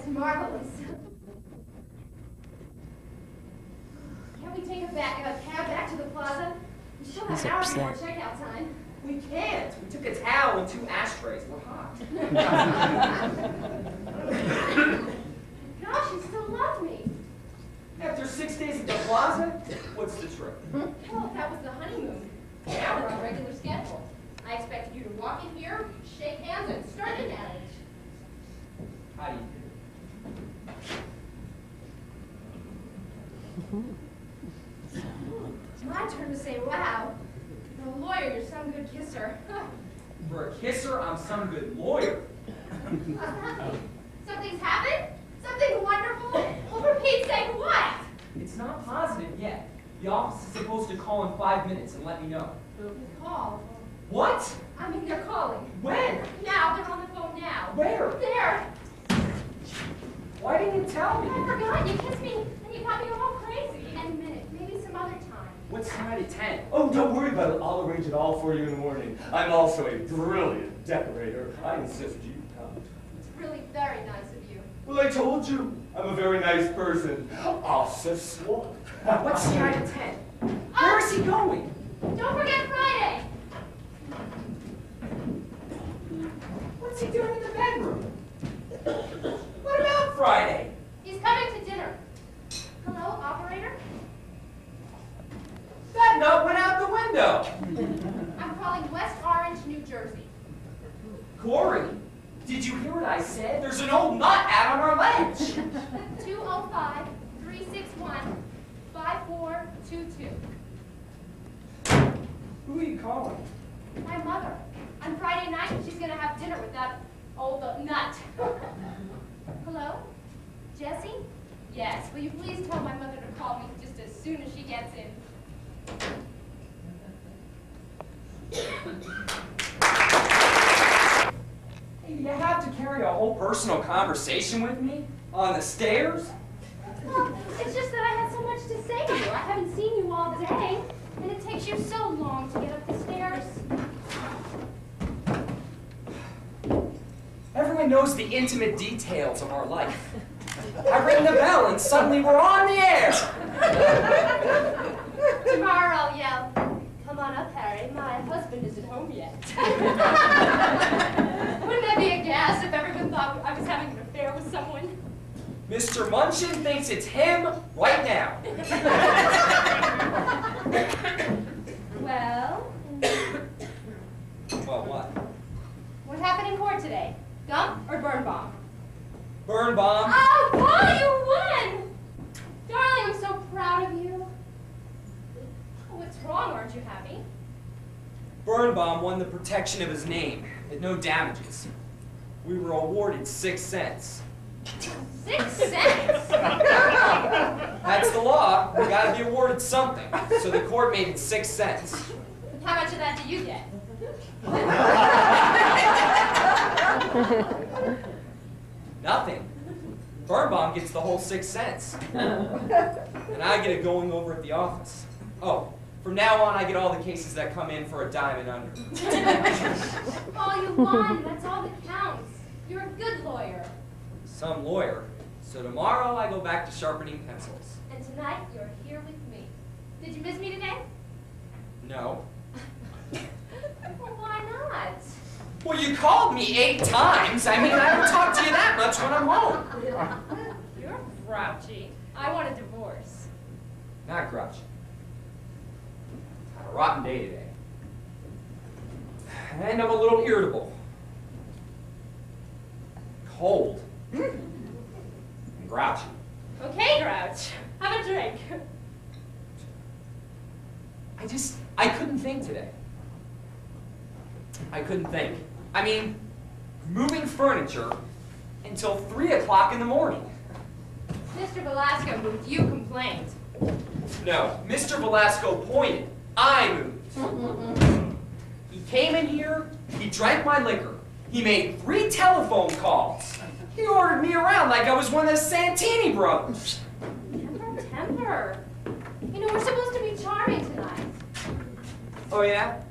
marvelous. Can't we take a cab back to the plaza? We still have an hour before checkout time. We can't. We took a towel and 2 ashtrays. We're hot. Gosh, you still love me. After 6 days at the plaza, what's the trip? Well, that was the honeymoon. Now we're on regular schedule. I expected you to walk in here, shake hands, and start to manage. How do you do? It's my turn to say wow. For a lawyer, you're some good kisser. For a kisser, I'm some good lawyer. Something's happened? Something wonderful? Well, for Pete's sake, what? It's not positive yet. The office is supposed to call in 5 minutes and let me know. Call? What? I mean, they're calling. When? Now, they're on the phone now. Where? There. Why didn't you tell me? I forgot. You kissed me, and you got me all crazy. Any minute, maybe some other time. What's tonight at 10? Oh, don't worry about it. I'll arrange it all for you in the morning. I'm also a brilliant decorator. I insist you come. It's really very nice of you. Well, I told you. I'm a very nice person. Awesome swat. What's tonight at 10? Where is he going? Don't forget Friday. What's he doing in the bedroom? What about Friday? He's coming to dinner. Hello, operator? That note went out the window. I'm calling West Orange, New Jersey. Corie, did you hear what I said? There's an old nut out on our ledge. 205-361-5422. Who are you calling? My mother. On Friday night, she's going to have dinner with that old nut. Hello? Jessie? Yes. Will you please tell my mother to call me just as soon as she gets in? You have to carry a whole personal conversation with me? On the stairs? Well, it's just that I had so much to say to you. I haven't seen you all day, and it takes you so long to get up the stairs. Everyone knows the intimate details of our life. I ring the bell and suddenly we're on the air. Tomorrow I'll yell, "Come on up, Harry. My husband isn't home yet." Wouldn't that be a gas if everyone thought I was having an affair with someone? Mr. Munchin thinks it's him right now. Well? Well, what? What happened in court today? Gump or Birnbaum? Birnbaum. Oh, Paul, you won! Darling, I'm so proud of you. Oh, what's wrong? Aren't you happy? Birnbaum won the protection of his name at no damages. We were awarded 6 cents. 6 cents? That's the law. We gotta be awarded something. So the court made it 6 cents. How much of that do you get? Nothing. Birnbaum gets the whole 6 cents. And I get it going over at the office. Oh, from now on I get all the cases that come in for a dime and under. Paul, you won. That's all that counts. You're a good lawyer. Some lawyer. So tomorrow I go back to sharpening pencils. And tonight, you're here with me. Did you miss me today? No. Well, why not? Well, you called me 8 times. I mean, I don't talk to you that much when I'm home. You're grouchy. I want a divorce. Not grouchy. Had a rotten day today. And I'm a little irritable. Cold. And grouchy. Okay, Grouch. Have a drink. I couldn't think today. I couldn't think. I mean, moving furniture until 3 o'clock in the morning. Mr. Velasco moved. You complained. No, Mr. Velasco pointed. I moved. He came in here, he drank my liquor. He made 3 telephone calls. He ordered me around like I was one of the Santini brothers. Temper. You know, we're supposed to be charming tonight. Oh yeah?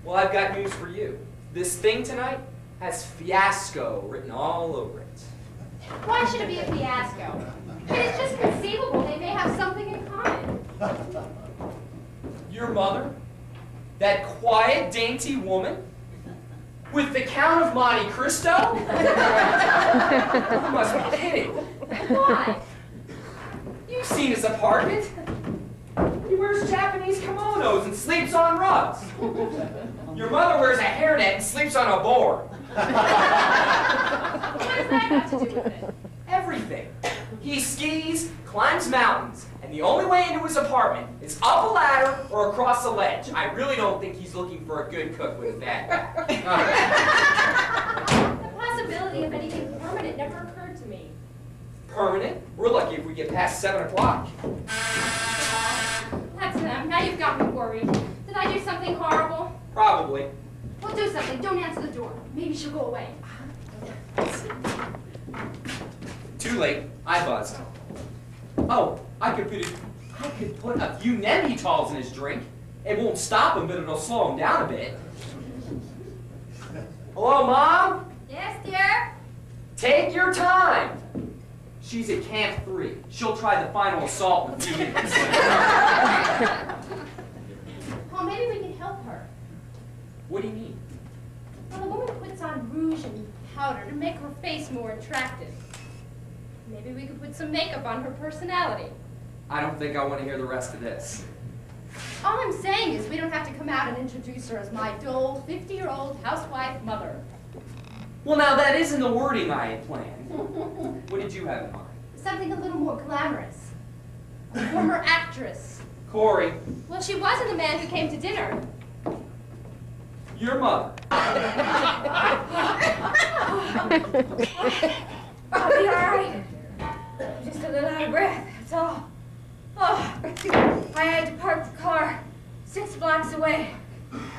Well, I've got news for you. This thing tonight has fiasco written all over it. Why should it be a fiasco? It's just conceivable they may have something in common. Your mother? That quiet, dainty woman? With the Count of Monte Cristo? You must be kidding. Why? You've seen his apartment. He wears Japanese kimonos and sleeps on rugs. Your mother wears a hairnet and sleeps on a board. What does that have to do with it? Everything. He skis, climbs mountains, and the only way into his apartment is up a ladder or across a ledge. I really don't think he's looking for a good cook with his bad back. The possibility of anything permanent never occurred to me. Permanent? We're lucky if we get past 7 o'clock. That's enough. Now you've got me worried. Did I do something horrible? Probably. Well, do something. Don't answer the door. Maybe she'll go away. Too late. I buzzed. Oh, I could put a few Nemhitals in his drink. It won't stop him, but it'll slow him down a bit. Hello, Mom? Yes, dear? Take your time. She's at Camp 3. She'll try the final assault in a few minutes. Oh, maybe we can help her. What do you mean? Well, a woman puts on rouge and powder to make her face more attractive. Maybe we could put some makeup on her personality. I don't think I want to hear the rest of this. All I'm saying is we don't have to come out and introduce her as my dull, 50-year-old housewife mother. Well, now that isn't the wording I had planned. What did you have in mind? Something a little more glamorous. A former actress. Corie, Well, she wasn't the man who came to dinner. your mother. I'll be all right. I'm just a little out of breath, that's all. Oh, I had to park the car 6 blocks away.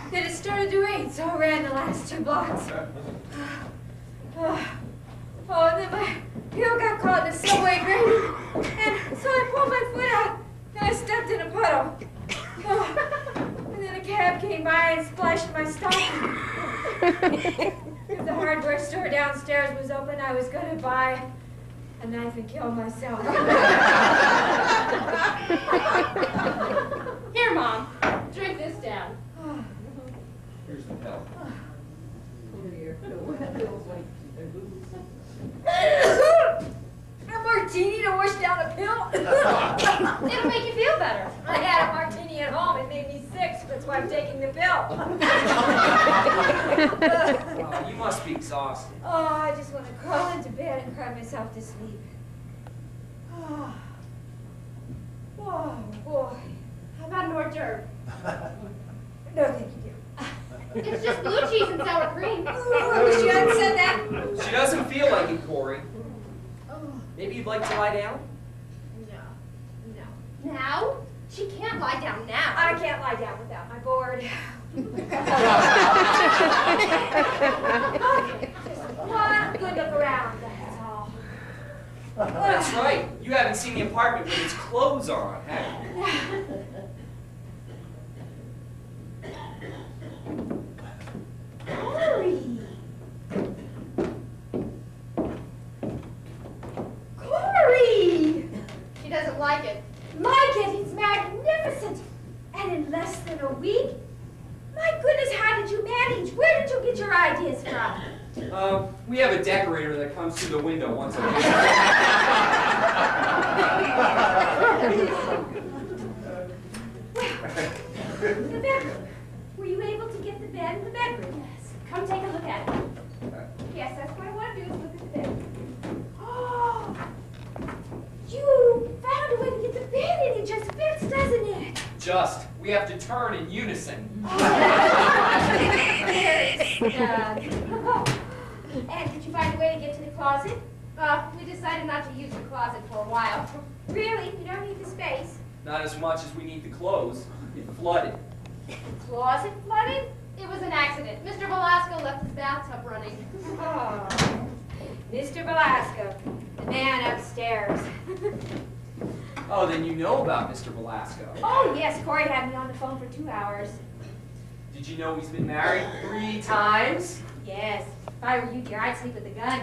Then it started to rain, so I ran the last 2 blocks. Oh, and then my heel got caught in the subway grating, and so I pulled my foot out, and I stepped in a puddle. Oh, and then a cab came by and splashed my stocking. If the hardware store downstairs was open, I was going to buy a knife and kill myself. Here, Mom. Drink this down. Here's the pill. A martini to wash down a pill? It'll make you feel better. I had a martini at home. It made me sick, so that's why I'm taking the pill. Oh, you must be exhausted. Oh, I just want to crawl into bed and cry myself to sleep. Oh, oh boy. How about an hors d'oeuvre? No, thank you, dear. It's just blue cheese and sour cream. Oh, I wish you hadn't said that. She doesn't feel like it, Corie. Oh, Maybe you'd like to lie down? no. Now? She can't lie down now. I can't lie down without my board. Just one good look around, that's all. That's right. You haven't seen the apartment with its clothes on, have you? Corie! Corie! She doesn't like it. Like it, it's magnificent. And in less than a week? My goodness, how did you manage? Where did you get your ideas from? We have a decorator that comes through the window once a week. The bedroom. Were you able to get the bed in the bedroom? Yes. Come take a look at it. Yes, that's what I want to do is look at the bed. Oh, you found a way to get the bed in. It just fits, doesn't it? Just. We have to turn in unison. And did you find a way to get to the closet? We decided not to use the closet for a while. Really? You don't need the space. Not as much as we need the clothes. It flooded. The closet flooded? It was an accident. Mr. Velasco left his bathtub running. Oh, Mr. Velasco, the man upstairs. Oh, then you know about Mr. Velasco. Oh, yes, Corie had me on the phone for 2 hours. Did you know he's been married 3 times? Yes, if I were you, dear, I'd sleep with a gun.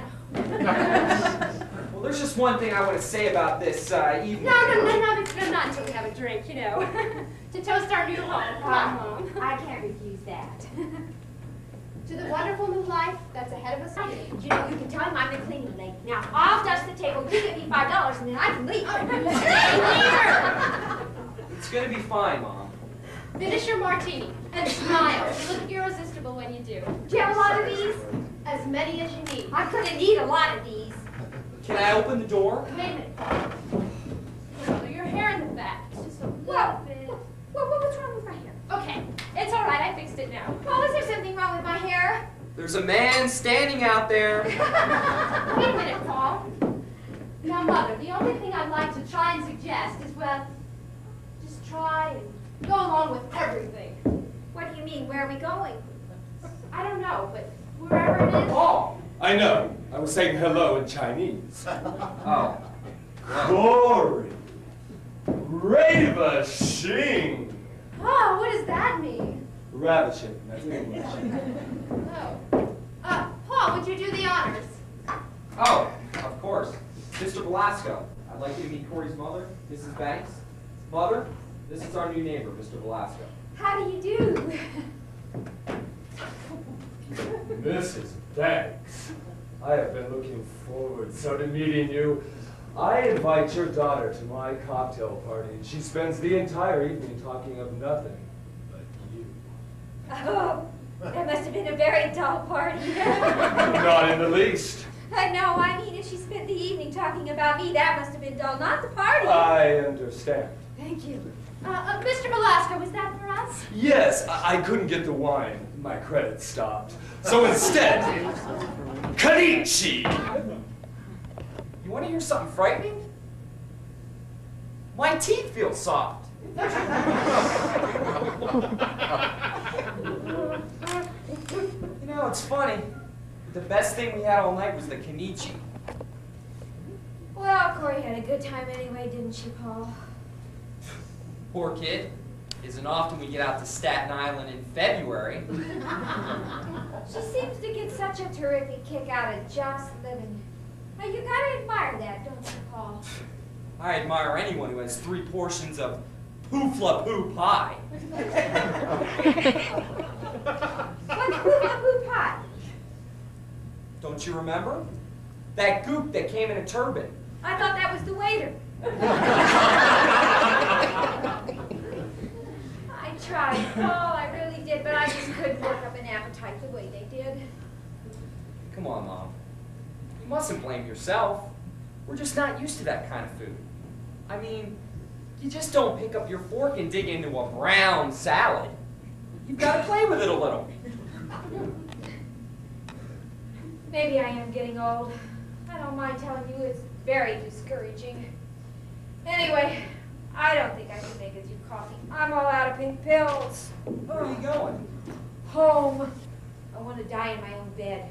there's just one thing I want to say about this evening. No, not until we have a drink, you know. To toast our new home. Come on, Mom. I can't refuse that. To the wonderful new life that's ahead of us. You know, you can tell him I'm the cleaning lady. Now, I'll dust the table, you give me $5, and then I can leave. It's gonna be fine, Mom. Finish your martini and smile. You look irresistible when you do. Do you have a lot of these? As many as you need. I'm gonna need a lot of these. Can I open the door? Wait a minute. So your hair in the back. It's just a little bit. What's wrong with my hair? Okay, it's all right. I fixed it now. Oh, is there something wrong with my hair? There's a man standing out there. Wait a minute, Paul. Now, Mother, the only thing I'd like to try and suggest is, well, just try and go along with everything. What do you mean? Where are we going? I don't know, but wherever it is. Paul! I know. I was saying hello in Chinese. Oh. Corie Ravishing. Oh, what does that mean? Ravishing. That's English. Oh. Paul, would you do the honors? Oh, of course. Mr. Velasco, I'd like you to meet Corey's mother, Mrs. Banks. Mother, this is our new neighbor, Mr. Velasco. How do you do? Mrs. Banks, I have been looking forward so to meeting you. I invite your daughter to my cocktail party, and she spends the entire evening talking of nothing but you. Oh, that must have been a very dull party. Not in the least. No, I mean, if she spent the evening talking about me, that must have been dull, not the party. I understand. Thank you. Mr. Velasco, was that for us? Yes, I couldn't get the wine. My credit stopped. So instead, Kanichi! You want to hear something frightening? My teeth feel soft. You know, it's funny. The best thing we had all night was the Kanichi. Well, Corie had a good time anyway, didn't she, Paul? Poor kid. Isn't often we get out to Staten Island in February. She seems to get such a terrific kick out of just living. Now, you gotta admire that, don't you, Paul? I admire anyone who has 3 portions of poofla-poo pie. What's hula-hoo pie? Don't you remember? That goop that came in a turban. I thought that was the waiter. I tried, Paul, I really did, but I just couldn't work up an appetite the way they did. Come on, Mom. You mustn't blame yourself. We're just not used to that kind of food. I mean, you just don't pick up your fork and dig into a brown salad. You've got to play with it a little. Maybe I am getting old. I don't mind telling you it's very discouraging. Anyway, I don't think I can make it through coffee. I'm all out of pink pills. Where are you going? Home. I want to die in my own bed.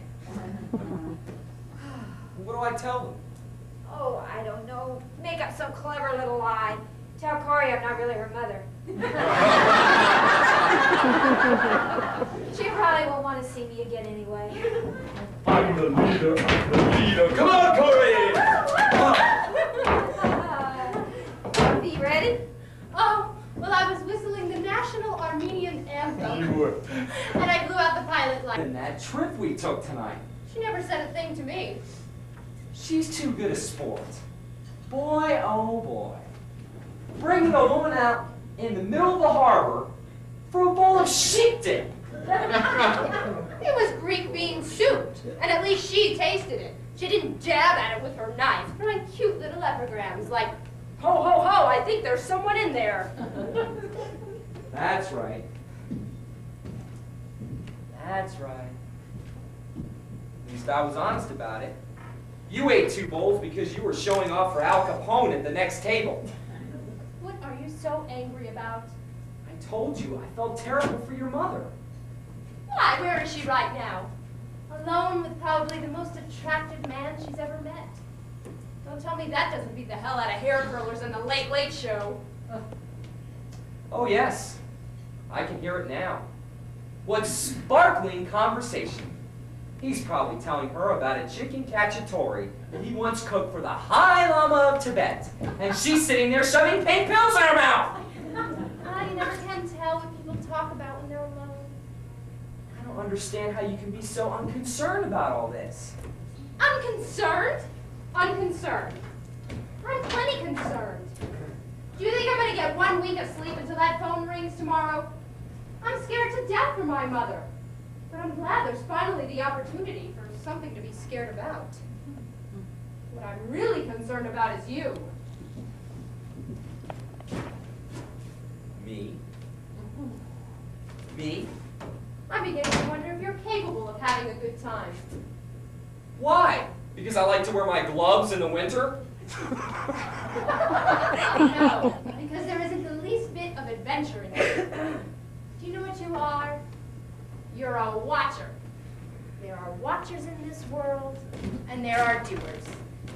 What do I tell them? Oh, I don't know. Make up some clever little lie. Tell Corie I'm not really her mother. She probably won't want to see me again anyway. I'm the leader of the leader. Come on, Corie! Be ready? Oh, well, I was whistling the National Armenian Anthem. You were. And I blew out the pilot light. And that trip we took tonight. She never said a thing to me. She's too good a sport. Boy, oh boy. Bringing a woman out in the middle of the harbor for a bowl of sheep dip. It was Greek bean soup, and at least she tasted it. She didn't jab at it with her knife, drawing cute little epigrams like, ho, ho, ho, I think there's someone in there. That's right. That's right. At least I was honest about it. You ate 2 bowls because you were showing off for Al Capone at the next table. What are you so angry about? I told you I felt terrible for your mother. Why, where is she right now? Alone with probably the most attractive man she's ever met. Don't tell me that doesn't beat the hell out of hair curlers and the Late Late Show. Oh yes, I can hear it now. What sparkling conversation. He's probably telling her about a chicken cacciatore that he once cooked for the High Lama of Tibet. And she's sitting there shoving pink pills in her mouth. You never can tell what people talk about when they're alone. I don't understand how you can be so unconcerned about all this. Unconcerned? Unconcerned. I'm plenty concerned. Do you think I'm going to get 1 week of sleep until that phone rings tomorrow? I'm scared to death for my mother. But I'm glad there's finally the opportunity for something to be scared about. What I'm really concerned about is you. Me? Me? I'm beginning to wonder if you're capable of having a good time. Why? Because I like to wear my gloves in the winter? No, because there isn't the least bit of adventure in it. Do you know what you are? You're a watcher. There are watchers in this world, and there are doers.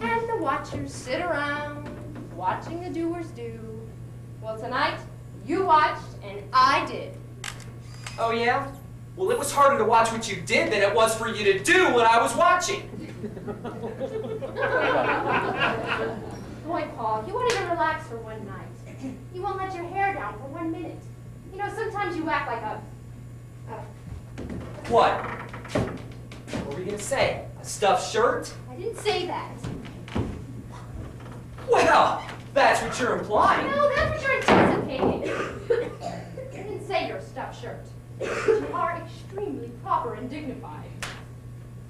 And the watchers sit around, watching the doers do. Well, tonight, you watched, and I did. Oh, yeah? Well, it was harder to watch what you did than it was for you to do what I was watching. Boy, Paul, you won't even relax for one night. You won't let your hair down for 1 minute. You know, sometimes you act like a... What? What were we going to say? A stuffed shirt? I didn't say that. Well, that's what you're implying. No, that's what you're anticipating. I didn't say you're a stuffed shirt. You are extremely proper and dignified.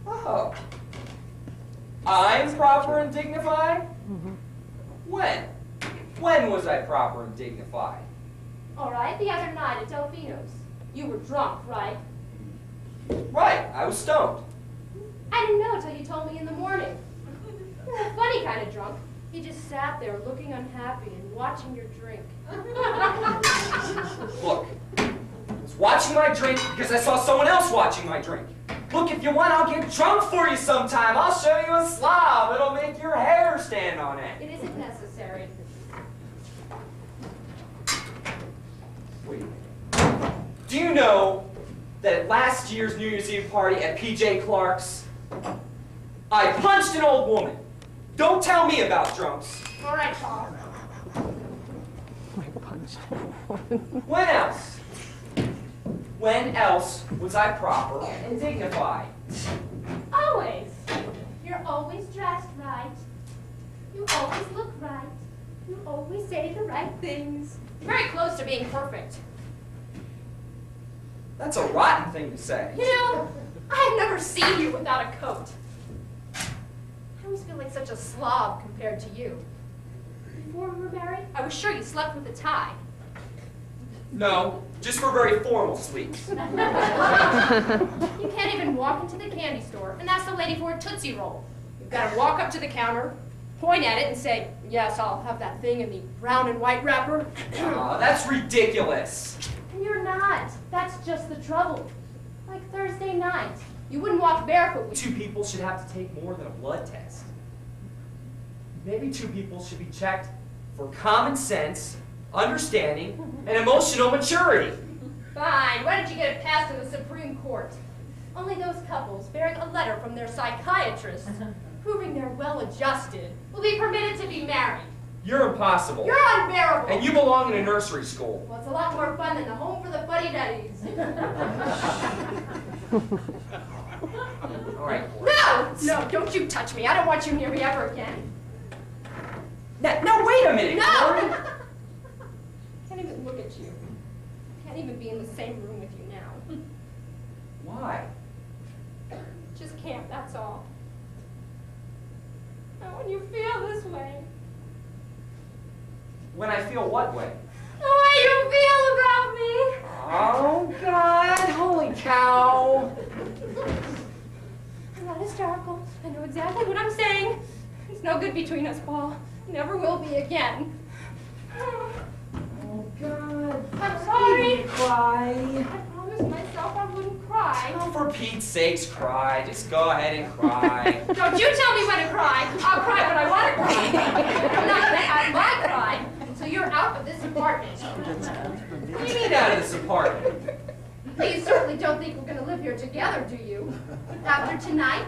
Oh. I'm proper and dignified? When? When was I proper and dignified? All right, the other night at Delfino's. You were drunk, right? Right, I was stoned. I didn't know till you told me in the morning. You're a funny kind of drunk. You just sat there looking unhappy and watching your drink. Look, I was watching my drink because I saw someone else watching my drink. Look, if you want, I'll get drunk for you sometime. I'll show you a slob. It'll make your hair stand on end. It isn't necessary. Wait. Do you know that at last year's New Year's Eve party at PJ Clark's, I punched an old woman? Don't tell me about drunks. All right, Paul. When else? When else was I proper and dignified? Always. You're always dressed right. You always look right. You always say the right things. You're very close to being perfect. That's a rotten thing to say. You know, I've never seen you without a coat. I always feel like such a slob compared to you. Before we were married, I was sure you slept with a tie. No, just for very formal sleeps. You can't even walk into the candy store and ask the lady for a Tootsie Roll. You've got to walk up to the counter, point at it, and say, "Yes, I'll have that thing in the brown and white wrapper." Aw, that's ridiculous. And you're not. That's just the trouble. Like Thursday night. You wouldn't walk barefoot with Two people should have to take more than a blood test. Maybe two people should be checked for common sense, understanding, and emotional maturity. Fine. Why don't you get it passed to the Supreme Court? Only those couples bearing a letter from their psychiatrist proving they're well-adjusted will be permitted to be married. You're impossible. You're unbearable. And you belong in a nursery school. Well, it's a lot more fun than the home for the fuddy-duddies. All right, Corie. No! No, don't you touch me. I don't want you near me ever again. No, wait a minute, Corie. No! Can't even look at you. Can't even be in the same room with you now. Why? Just can't, that's all. Not when you feel this way. When I feel what way? The way you feel about me! Oh, God, holy cow. I'm not hysterical. I know exactly what I'm saying. It's no good between us, Paul. Never will be again. Oh, God. I'm sorry. Cry. I promised myself I wouldn't cry. Oh, for Pete's sakes, cry. Just go ahead and cry. Don't you tell me when to cry. I'll cry when I want to cry. I'm not going to have my cry until you're out of this apartment. What do you mean out of this apartment? But you certainly don't think we're going to live here together, do you? After tonight?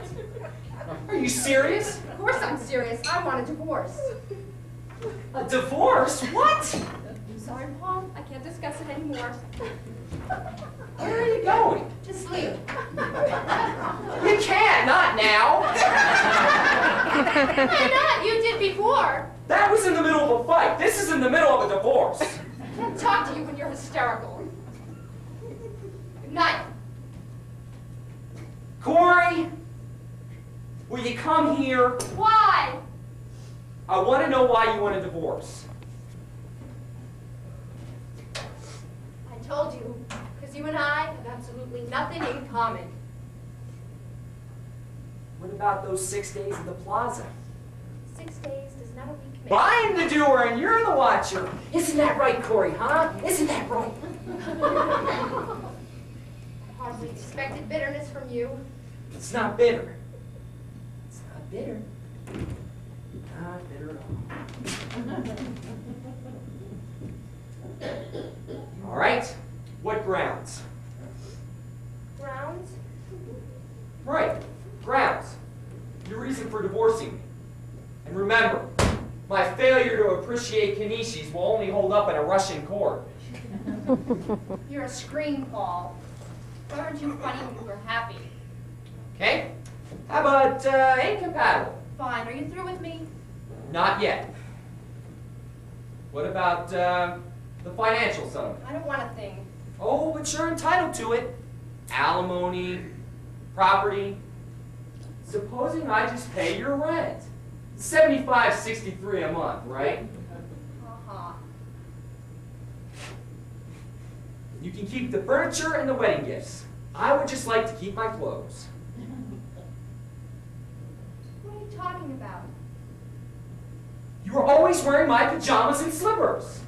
Are you serious? Of course I'm serious. I want a divorce. A divorce? What? I'm sorry, Paul. I can't discuss it anymore. Where are you going? To sleep. You can't, not now. Why not? You did before. That was in the middle of a fight. This is in the middle of a divorce. I can't talk to you when you're hysterical. Good night. Corie, will you come here? Why? I want to know why you want a divorce. I told you, because you and I have absolutely nothing in common. What about those 6 days at the plaza? 6 days does not a week make. I'm the doer and you're the watcher. Isn't that right, Corie, huh? Isn't that right? I hardly expected bitterness from you. It's not bitter. It's not bitter. Not bitter at all. All right. What grounds? Grounds? Right. Grounds. Your reason for divorcing me. And remember, my failure to appreciate Kanishis will only hold up in a Russian court. You're a screenball. Why aren't you funny when you were happy? Okay? How about incompatible? Fine. Are you through with me? Not yet. What about the financial settlement? I don't want a thing. Oh, but you're entitled to it. Alimony, property. Supposing I just pay your rent. $75.63 a month, right? Uh-huh. You can keep the furniture and the wedding gifts. I would just like to keep my clothes. What are you talking about? You were always wearing my pajamas and slippers.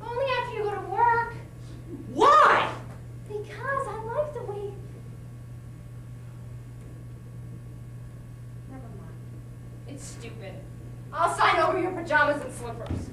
Only after you go to work. Why? Because I like the way... Never mind. It's stupid. I'll sign over your pajamas and slippers.